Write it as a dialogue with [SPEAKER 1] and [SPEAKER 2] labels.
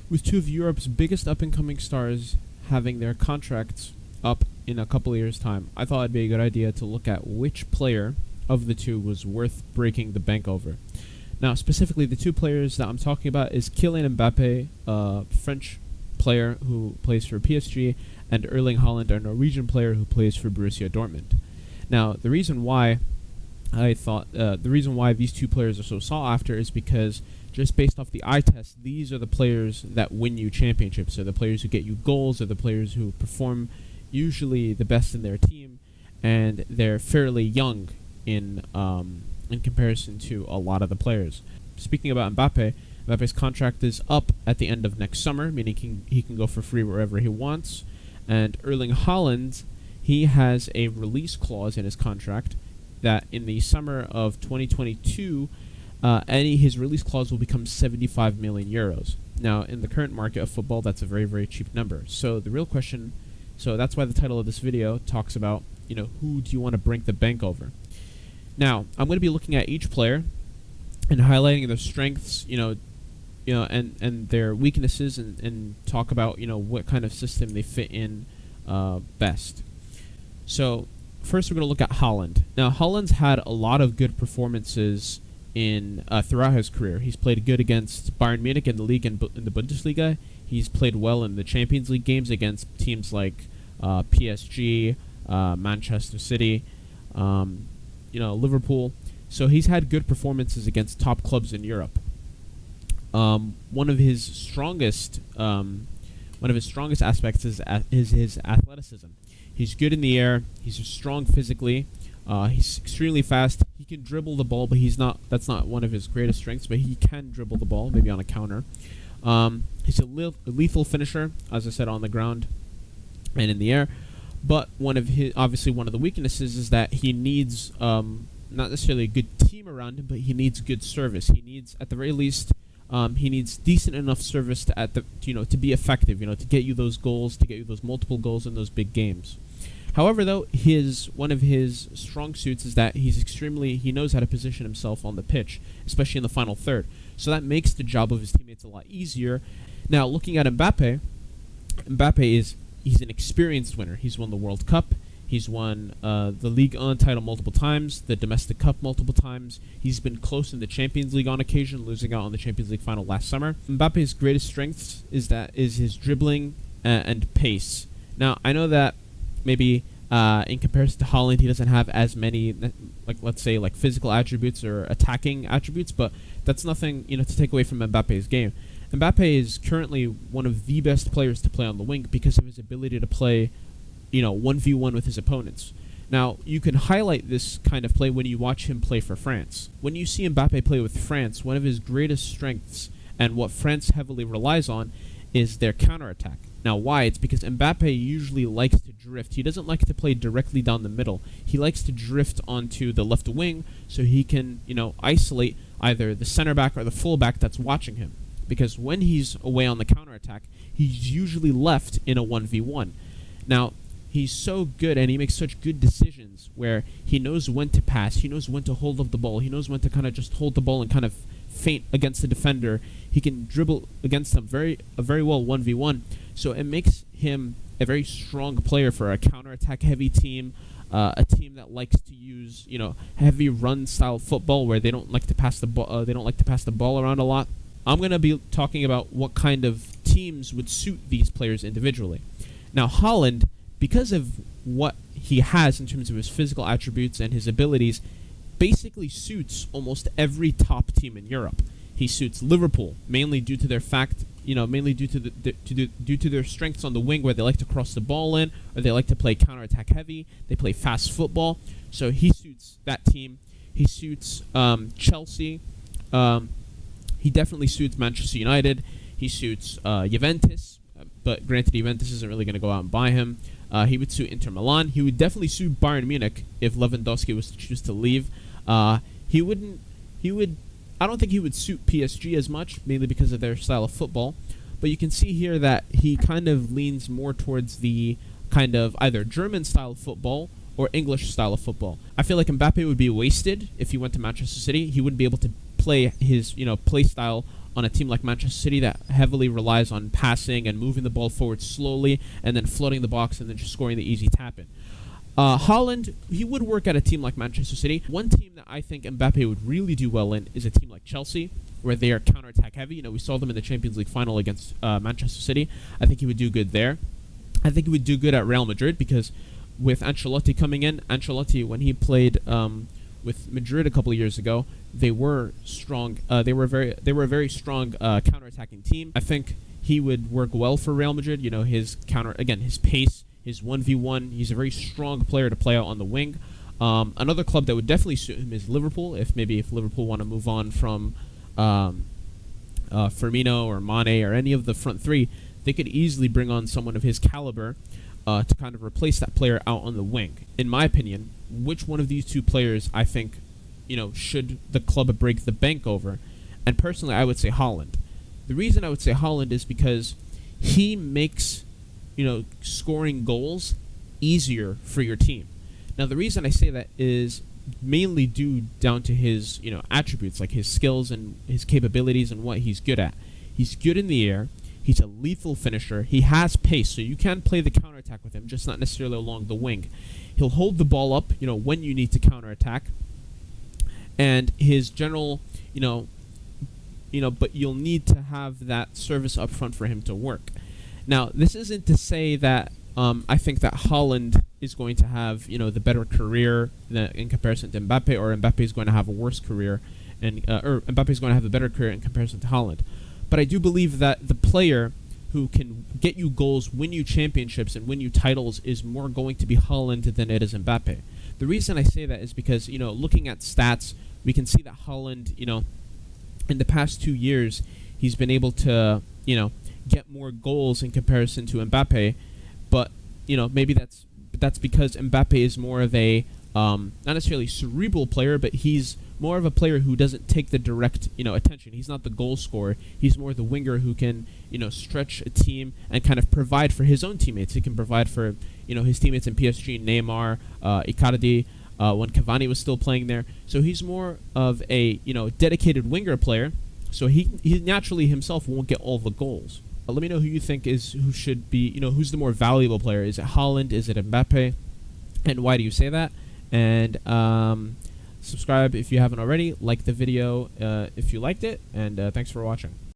[SPEAKER 1] with two of Europe's biggest up-and-coming stars having their contracts up in a couple of years' time, I thought it'd be a good idea to look at which player of the two was worth breaking the bank over. Now, specifically, the two players that I'm talking about is Kylian Mbappe, a French player who plays for PSG, and Erling Haaland, a Norwegian player who plays for Borussia Dortmund. Now, the reason why these two players are so sought after is because just based off the eye test, these are the players that win you championships. They're the players who get you goals. They're the players who perform usually the best in their team, and they're fairly young in comparison to a lot of the players. Speaking about Mbappe's contract is up at the end of next summer, meaning he can go for free wherever he wants. And Erling Haaland, he has a release clause in his contract that in the summer of 2022, his release clause will become 75 million euros. Now, in the current market of football, that's a very, very cheap number. So the real question, so that's why the title of this video talks about, who do you want to break the bank over? Now, I'm going to be looking at each player and highlighting their strengths, and their weaknesses, and talk about, what kind of system they fit in best. So, first we're going to look at Haaland. Now, Haaland's had a lot of good performances throughout his career. He's played good against Bayern Munich in the league and in the Bundesliga. He's played well in the Champions League games against teams like PSG, Manchester City, Liverpool. So he's had good performances against top clubs in Europe. One of his strongest aspects is his athleticism. He's good in the air. He's strong physically. He's extremely fast. He can dribble the ball, but that's not one of his greatest strengths. But he can dribble the ball, maybe on a counter. He's a lethal finisher, as I said, on the ground and in the air. But one of the weaknesses is that he needs not necessarily a good team around him, but he needs good service. He needs, at the very least, he needs decent enough service to be effective. To get you those goals, to get you those multiple goals in those big games. However, though, one of his strong suits is that he knows how to position himself on the pitch, especially in the final third. So that makes the job of his teammates a lot easier. Now, looking at Mbappe he's an experienced winner. He's won the World Cup. He's won the Ligue 1 title multiple times, the Domestic Cup multiple times. He's been close in the Champions League on occasion, losing out on the Champions League final last summer. Mbappe's greatest strengths is his dribbling and pace. Now, I know that maybe in comparison to Haaland, he doesn't have as many, let's say, physical attributes or attacking attributes, but that's nothing, to take away from Mbappe's game. Mbappe is currently one of the best players to play on the wing because of his ability to play 1v1 with his opponents. Now, you can highlight this kind of play when you watch him play for France. When you see Mbappe play with France, one of his greatest strengths and what France heavily relies on is their counterattack. Now, why? It's because Mbappe usually likes to drift. He doesn't like to play directly down the middle. He likes to drift onto the left wing so he can, isolate either the center back or the full back that's watching him. Because when he's away on the counterattack, he's usually left in a 1v1. Now, he's so good and he makes such good decisions where he knows when to pass, he knows when to hold up the ball, he knows when to kind of just hold the ball and kind of feint against the defender. He can dribble against them very well 1v1. So it makes him a very strong player for a counterattack heavy team, a team that likes to use heavy run style football where they don't like to pass the ball around a lot. I'm going to be talking about what kind of teams would suit these players individually. Now, Haaland, because of what he has in terms of his physical attributes and his abilities, basically suits almost every top team in Europe. He suits Liverpool, mainly due to their due to their strengths on the wing, where they like to cross the ball in, or they like to play counterattack heavy. They play fast football, so he suits that team. He suits Chelsea. He definitely suits Manchester United. He suits Juventus, but granted, Juventus isn't really going to go out and buy him. He would suit Inter Milan. He would definitely suit Bayern Munich if Lewandowski was to choose to leave. I don't think he would suit PSG as much, mainly because of their style of football. But you can see here that he kind of leans more towards the kind of either German style of football or English style of football. I feel like Mbappe would be wasted if he went to Manchester City. He wouldn't be able to play his play style on a team like Manchester City that heavily relies on passing and moving the ball forward slowly and then flooding the box and then just scoring the easy tap-in. Haaland, he would work at a team like Manchester City. One team that I think Mbappe would really do well in is a team like Chelsea, where they are counter-attack heavy. We saw them in the Champions League final against Manchester City. I think he would do good there. I think he would do good at Real Madrid because with Ancelotti coming in, Ancelotti, when he played with Madrid a couple of years ago, they were strong. They were a very strong counter-attacking team. I think he would work well for Real Madrid. His his pace, his 1v1. He's a very strong player to play out on the wing. Another club that would definitely suit him is Liverpool. If Liverpool want to move on from Firmino or Mane or any of the front three, they could easily bring on someone of his caliber to kind of replace that player out on the wing. In my opinion, which one of these two players I think, should the club break the bank over? And personally, I would say Haaland. The reason I would say Haaland is because he makes, scoring goals easier for your team. Now, the reason I say that is mainly due down to his, attributes, like his skills and his capabilities and what he's good at. He's good in the air. He's a lethal finisher. He has pace, so you can play the counterattack with him, just not necessarily along the wing. He'll hold the ball up, when you need to counterattack. And his general, but you'll need to have that service up front for him to work. Now, this isn't to say that I think that Haaland is going to have, the better career in comparison to Mbappe, or Mbappe is going to have a worse career, or Mbappe is going to have a better career in comparison to Haaland. But I do believe that the player who can get you goals, win you championships, and win you titles is more going to be Haaland than it is Mbappe. The reason I say that is because, looking at stats, we can see that Haaland, in the past 2 years, he's been able to, get more goals in comparison to Mbappe. But, maybe that's because Mbappe is more of a, not necessarily cerebral player, but he's more of a player who doesn't take the direct, attention. He's not the goal scorer. He's more the winger who can, stretch a team and kind of provide for his own teammates. He can provide for, his teammates in PSG, Neymar, Icardi, when Cavani was still playing there. So he's more of a, dedicated winger player. So he naturally himself won't get all the goals. Let me know who you think who should be, who's the more valuable player. Is it Haaland? Is it Mbappe? And why do you say that? And subscribe if you haven't already. Like the video if you liked it. And thanks for watching.